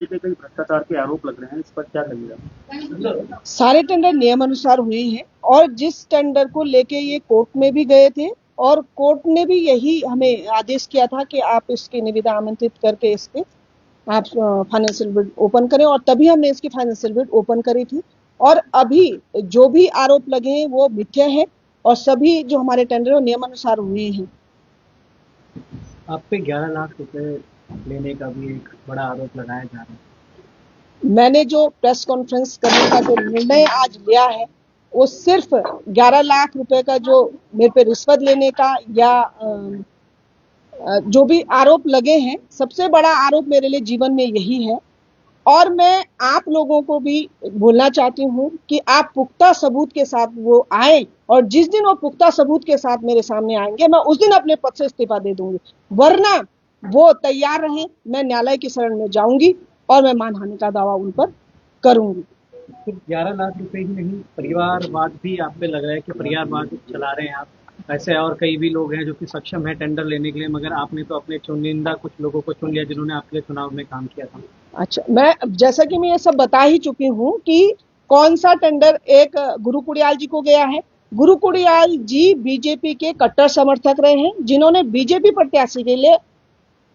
पे कई भ्रष्टाचार के आरोप लग रहे हैं, इस पर क्या कहिएगा? सारे टेंडर नियमानुसार हुए हैं और जिस टेंडर को लेके ये कोर्ट में भी गए थे और कोर्ट ने भी यही हमें आदेश किया था कि आप इसकी निविदा आमंत्रित करके इसके आप फाइनेंशियल बिड ओपन करें और तभी हमने इसकी फाइनेंशियल बिड ओपन करी थी। और अभी जो भी आरोप लगे हैं वो मिथ्या है और सभी जो हमारे टेंडर है नियमानुसार हुए हैं। आप पे 11 लाख रुपए लेने का भी एक बड़ा आरोप लगाया जा रहा है। मैंने जो प्रेस कॉन्फ्रेंस करने का जो निर्णय आज लिया है वो सिर्फ 11 लाख रुपए का जो मेरे पे रिश्वत लेने का या जो भी आरोप लगे हैं, सबसे बड़ा आरोप मेरे लिए जीवन में यही है। और मैं आप लोगों को भी बोलना चाहती हूँ कि आप पुख्ता सबूत के साथ वो आए और जिस दिन वो पुख्ता सबूत के साथ मेरे सामने आएंगे मैं उस दिन अपने पद से इस्तीफा दे दूंगी, वरना वो तैयार रहें, मैं न्यायालय की शरण में जाऊंगी और मैं मानहानि का दावा उन पर करूंगी। सिर्फ 11 लाख रुपए ही नहीं, परिवारवाद भी आप पे लग रहा है कि परिवारवाद चला रहे हैं आप। ऐसे और कई भी लोग हैं जो कि सक्षम है टेंडर लेने के लिए, मगर आपने तो अपने चुनिंदा कुछ लोगों को चुन लिया जिन्होंने आपके लिए चुनाव में काम किया था। अच्छा, मैं जैसा कि मैं ये सब बता ही चुकी हूँ कि कौन सा टेंडर एक गुरु कुड़ियाल जी को गया है। गुरु कुड़ियाल जी बीजेपी के कट्टर समर्थक रहे हैं, जिन्होंने बीजेपी प्रत्याशी के लिए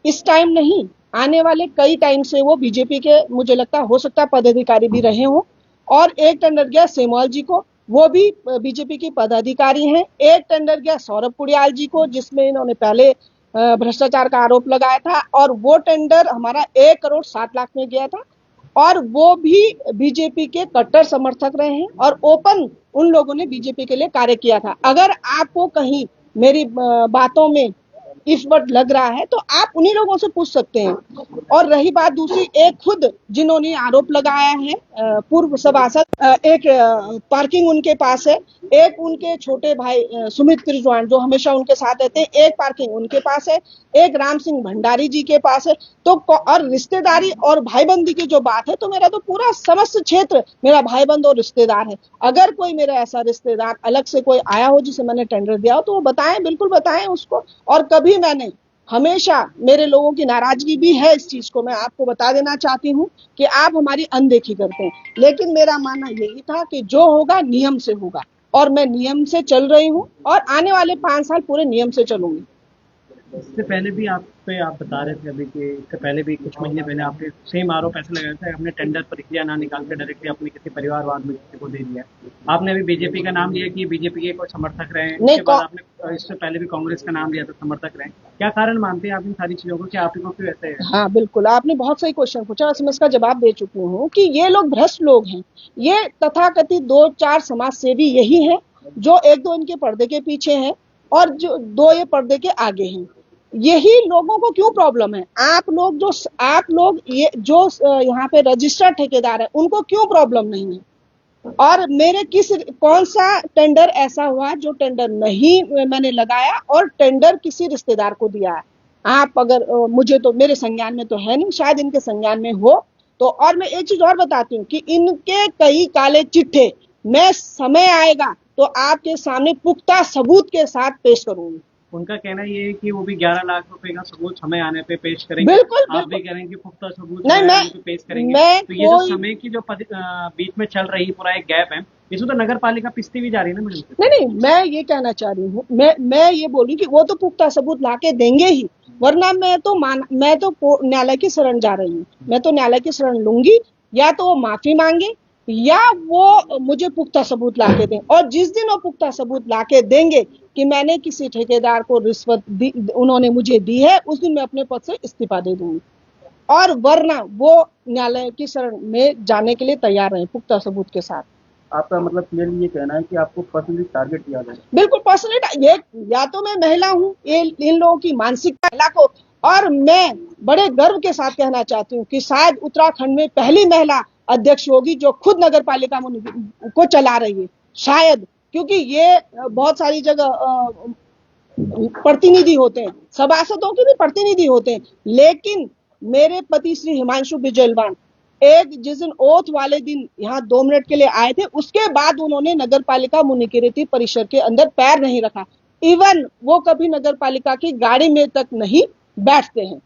इस टाइम नहीं, आने वाले कई टाइम से वो बीजेपी के, मुझे लगता हो सकता है पदाधिकारी भी रहे हों। और एक टेंडर गया सेमवाल जी को, वो भी बीजेपी के पदाधिकारी हैं। एक टेंडर गया सौरभ कुड़ियाल जी को, जिसमें इन्होंने पहले भ्रष्टाचार का आरोप लगाया था और वो टेंडर हमारा 1,07,00,000 में गया था और वो भी बीजेपी के कट्टर समर्थक रहे हैं और ओपन उन लोगों ने बीजेपी के लिए कार्य किया था। अगर आपको कहीं मेरी बातों में इस वक्त लग रहा है तो आप उन्हीं लोगों से पूछ सकते हैं। और रही बात दूसरी, एक खुद जिन्होंने आरोप लगाया है पूर्व सभासद, एक पार्किंग उनके पास है, एक उनके छोटे भाई सुमित त्रिजवान जो हमेशा उनके साथ रहते हैं, एक पार्किंग उनके पास है, एक राम सिंह भंडारी जी के पास है। तो और रिश्तेदारी और भाईबंदी की जो बात है, तो मेरा तो पूरा समस्त क्षेत्र मेरा भाईबंद और रिश्तेदार है। अगर कोई मेरा ऐसा रिश्तेदार अलग से कोई आया हो जिसे मैंने टेंडर दिया हो तो वो बताएं, बिल्कुल बताएं उसको। और कभी मैंने, हमेशा मेरे लोगों की नाराजगी भी है इस चीज को मैं आपको बता देना चाहती हूँ कि आप हमारी अनदेखी करते हैं, लेकिन मेरा मानना यही था कि जो होगा नियम से होगा और मैं नियम से चल रही हूँ और आने वाले 5 साल पूरे नियम से चलूंगी। इससे पहले भी आप बता रहे थे अभी कि इससे पहले भी कुछ महीने पहले आपने सेम आरोप ऐसे लगाया था, आपने टेंडर प्रक्रिया ना निकाल के डायरेक्टली अपने किसी परिवारवाद में किसी को दे दिया। आपने अभी बीजेपी का नाम लिया कि बीजेपी के कोई समर्थक रहे, इसके बाद आपने इससे पहले भी कांग्रेस का नाम लिया था, समर्थक रहे। क्या कारण मानते हैं आप इन सारी चीजों को कि आप क्यों ऐसे है? हाँ बिल्कुल, आपने बहुत सही क्वेश्चन पूछा, मैं इसका जवाब दे चुकी हूँ कि ये लोग भ्रष्ट लोग हैं। ये तथाकथित 2-4 समाज सेवी यही हैं जो 1-2 इनके पर्दे के पीछे हैं और जो 2 ये पर्दे के आगे हैं। यही लोगों को क्यों प्रॉब्लम है? आप लोग ये जो यहाँ पे रजिस्टर्ड ठेकेदार है उनको क्यों प्रॉब्लम नहीं है? और मेरे कौन सा टेंडर ऐसा हुआ जो टेंडर नहीं मैंने लगाया और टेंडर किसी रिश्तेदार को दिया है? आप अगर मुझे तो मेरे संज्ञान में तो है नहीं, शायद इनके संज्ञान में हो तो। और मैं एक चीज और बताती हूँ कि इनके कई काले चिट्ठे मैं समय आएगा तो आपके सामने पुख्ता सबूत के साथ पेश करूंगी। उनका कहना ये है कि वो भी 11 लाख रुपए का सबूत समय आने पे पेश करेंगे। बिल्कुल, आप भी कह रहे हैं कि पुख्ता सबूत नहीं, मैं पेश करेंगे। तो ये जो समय की जो बीच में चल रही पूरा एक गैप है, इसमें तो नगर पालिका पिसती भी जा रही है ना। नहीं, मैं ये कहना चाह रही हूँ, मैं ये बोल रही हूँ कि वो तो पुख्ता सबूत लाके देंगे ही, वरना मैं तो न्यायालय की शरण जा रही हूँ। मैं तो न्यायालय की शरण लूंगी, या तो वो माफी मांगे या वो मुझे पुख्ता सबूत लाके दें। और जिस दिन वो पुख्ता सबूत लाके देंगे कि मैंने किसी ठेकेदार को रिश्वत दी, उन्होंने मुझे दी है, उस दिन मैं अपने पद से इस्तीफा दे दूंगी। और वरना वो न्यायालय की शरण में जाने के लिए तैयार रहे पुख्ता सबूत के साथ। आपका मतलब क्लियरली ये कहना है कि आपको पर्सनली टारगेट किया जाए? बिल्कुल पर्सनली, ये या तो मैं महिला हूँ, ये इन लोगों की मानसिकता महिला को। और मैं बड़े गर्व के साथ कहना चाहती हूँ कि शायद उत्तराखंड में पहली महिला अध्यक्ष होगी जो खुद नगर पालिका को चला रही है, शायद। क्योंकि ये बहुत सारी जगह प्रतिनिधि होते हैं, सभासदों के भी प्रतिनिधि होते हैं, लेकिन मेरे पति श्री हिमांशु बिजलवान जिस दिन ओथ वाले दिन यहाँ 2 मिनट के लिए आए थे, उसके बाद उन्होंने नगर पालिका मुनिकीर्ति परिसर के अंदर पैर नहीं रखा। इवन वो कभी नगर पालिका की गाड़ी में तक नहीं बैठते हैं।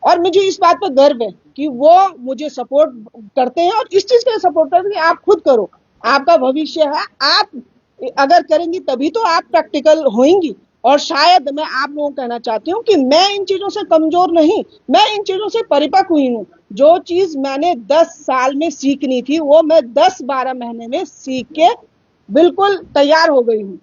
और मुझे इस बात पर गर्व है कि वो मुझे सपोर्ट करते हैं, और इस चीज के लिए सपोर्ट करते हैं कि आप खुद करो, आपका भविष्य है, आप अगर करेंगी तभी तो आप प्रैक्टिकल होंगी। और शायद मैं आप लोगों को कहना चाहती हूँ कि मैं इन चीजों से कमजोर नहीं, मैं इन चीजों से परिपक्व हुई हूँ। जो चीज मैंने 10 साल में सीखनी थी वो मैं 10-12 महीने में सीख के बिल्कुल तैयार हो गई हूँ।